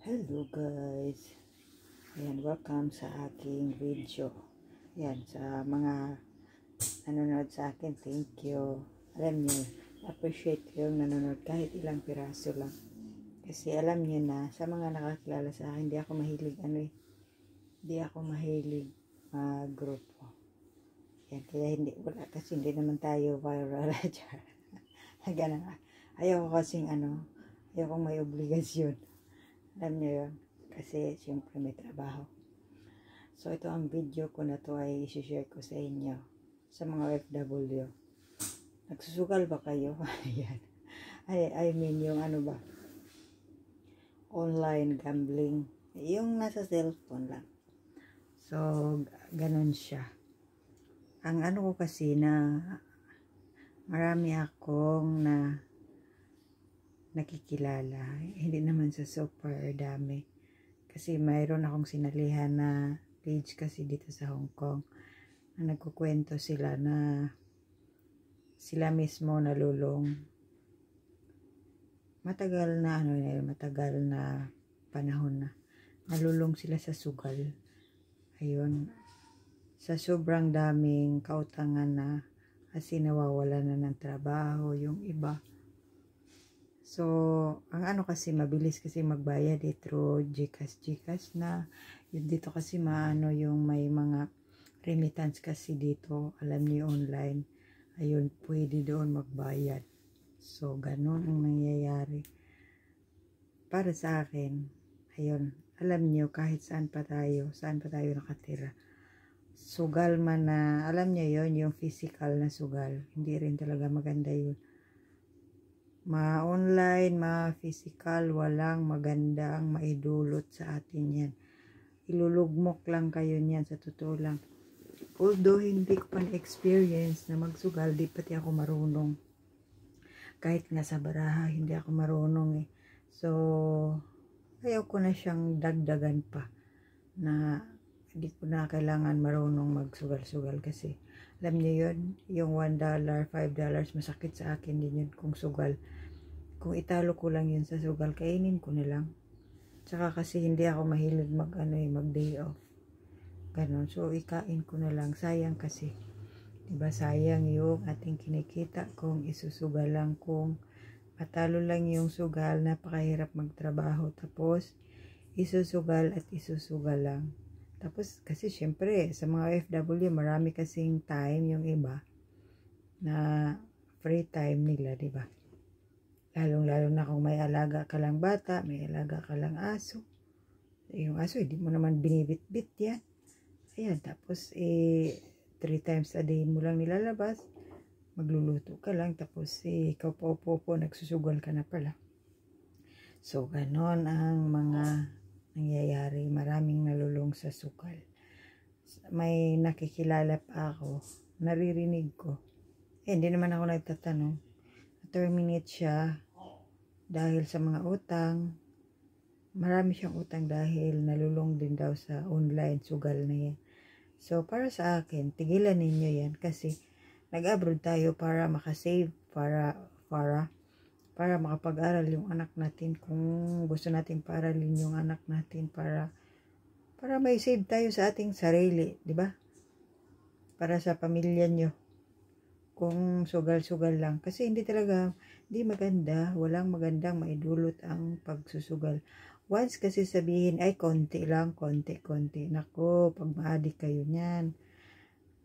Hello guys, ayan, welcome sa aking video. Ayan, sa mga nanonood sa akin, thank you. Alam niyo, appreciate ko yung nanonood kahit ilang piraso lang. Kasi alam niyo na, sa mga nakakilala sa akin, hindi ako mahilig hindi ako mahilig grupo. Ayan, kaya wala kasi hindi naman tayo viral. Ganun. Ayaw ko kasing ayaw kong may obligasyon. Alam niyo yun, kasi siyempre may trabaho. So ito ang video ko na to ay i-share ko sa inyo, sa mga OFW. Nagsusugal ba kayo? Ayan. I mean yung online gambling. Yung nasa cellphone lang. So, ganun siya. Ang ko kasi na marami akong nakikilala. Hindi naman sa super dami. Kasi mayroon akong sinalihan na page kasi dito sa Hong Kong. Na nagkukwento sila na sila mismo nalulong. Matagal na panahon na. Nalulong sila sa sugal. Ayun. Sa sobrang daming kautangan na kasi nawawala na ng trabaho yung iba. So, ang kasi mabilis kasi magbayad through GCash na. Yun dito kasi yung may mga remittance kasi dito, alam niyo online. Ayun, pwede doon magbayad. So, ganun ang nangyayari. Para sa akin, ayun, alam niyo kahit saan pa tayo nakatira. Sugal man na, alam niyo yon yung physical na sugal. Hindi rin talaga maganda yun. Ma-online, ma-physical, walang magandang maidulot sa atin yan. Ilulugmok lang kayo niyan, sa totoo lang. Although hindi ko pa na-experience na magsugal, di pati ako marunong. Kahit nga sa baraha, hindi ako marunong eh. So, ayaw ko na siyang dagdagan pa na hindi ko na kailangan marunong magsugal-sugal kasi alam niyo yun, yung $1, $5, masakit sa akin din yun kung sugal. Kung italo ko lang yun sa sugal, kainin ko na lang. Tsaka kasi hindi ako mahilig mag day off. Ganon. So, ikain ko na lang. Sayang kasi. Diba sayang yung ating kinikita kung isusugal lang, kung matalo lang yung sugal, napakahirap magtrabaho. Tapos, isusugal at isusugal lang. Tapos, kasi syempre, sa mga OFW, marami kasing time yung iba na free time nila, diba? Lalong-lalo na kung may alaga ka lang bata, may alaga ka lang aso. Yung aso, hindi mo naman binibit-bit yan. Ayan, tapos 3 times a day mo lang nilalabas. Magluluto ka lang, tapos ikaw po, nagsusugal ka na pala. So, ganon ang mga nangyayari. Maraming nalulong sa sugal. May nakikilala pa ako, naririnig ko. Hindi naman ako nagtatanong. Terminate siya dahil sa mga utang. Marami siyang utang dahil nalulong din daw sa online sugal na yan. So, para sa akin, tigilan ninyo yan kasi nag-abroad tayo para makasave, para makapag-aral yung anak natin. Kung gusto natin paaralin yung anak natin, para may save tayo sa ating sarili, di ba? Para sa pamilya nyo. Kung sugal-sugal lang. Kasi hindi maganda, walang magandang maidulot ang pagsusugal. Once kasi sabihin, ay konti lang, konti. Naku, pag ma-addict kayo niyan,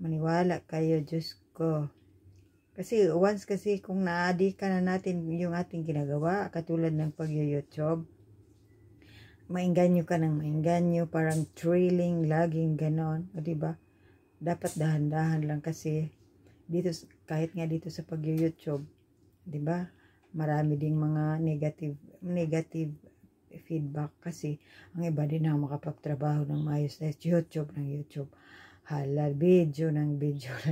maniwala kayo, Diyos ko. Kasi once kasi kung na-addict ka na natin yung ating ginagawa, katulad ng pag-YouTube, maingganyo ka ng maingganyo, parang thrilling, laging ganon, o diba? Dapat dahan-dahan lang kasi dito, kahit nga dito sa pag-YouTube, 'di ba? Marami ding mga negative feedback kasi ang iba din na makapagtrabaho ng maayos sa YouTube. Halal video lang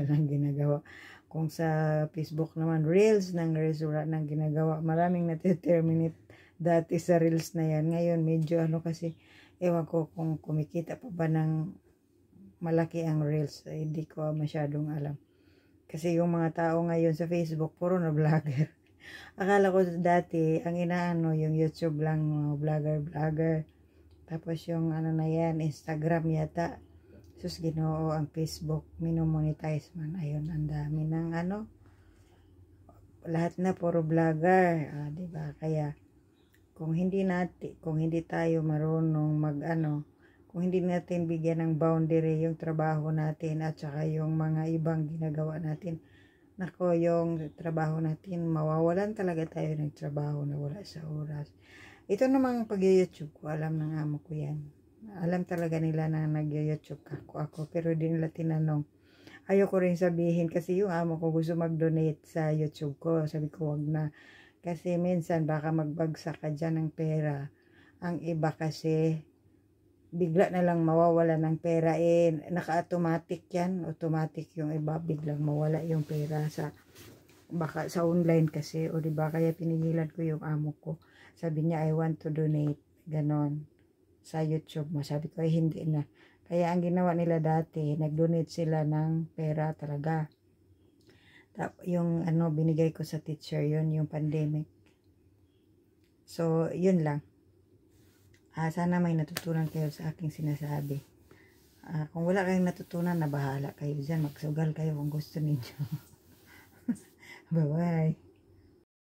ang ginagawa. Kung sa Facebook naman, reels wala nang ginagawa. Maraming na-terminate dati sa reels na yan. Ngayon medyo kasi ewan ko kung kumikita pa ba ng malaki ang reels. Hindi ko masyadong alam. Kasi yung mga tao ngayon sa Facebook, puro na vlogger. Akala ko dati, ang yung YouTube lang, vlogger. Tapos yung ano na yan, Instagram yata. Sus Ginoo, ang Facebook, minomonetize man. Ayun, ang dami ng ano. Lahat na puro vlogger. Diba? Kaya, kung hindi tayo marunong kung hindi natin bigyan ng boundary yung trabaho natin at saka yung mga ibang ginagawa natin, nako, yung trabaho natin, mawawalan talaga tayo ng trabaho na wala sa oras. Ito namang pag-YouTube ko, alam ng amo ko yan. Alam talaga nila na nag-YouTube ako, pero di nila tinanong. Ayoko rin sabihin kasi yung amo ko gusto mag-donate sa YouTube ko. Sabi ko, wag na. Kasi minsan baka magbagsak ka dyan ng pera. Ang iba kasi, bigla na lang mawawala ng pera. Naka-automatic yan. Automatic yung iba, biglang mawala yung pera baka sa online kasi. O diba, kaya pinigilan ko yung amo ko. Sabi niya, I want to donate. Ganon. Sa YouTube mo. Sabi ko, hindi na. Kaya ang ginawa nila dati, nag-donate sila ng pera talaga. Yung binigay ko sa teacher, yung pandemic. So, yun lang. Sana may natutunan kayo sa aking sinasabi. Kung wala kayong natutunan, nabahala kayo dyan. Magsugal kayo kung gusto ninyo. Bye-bye.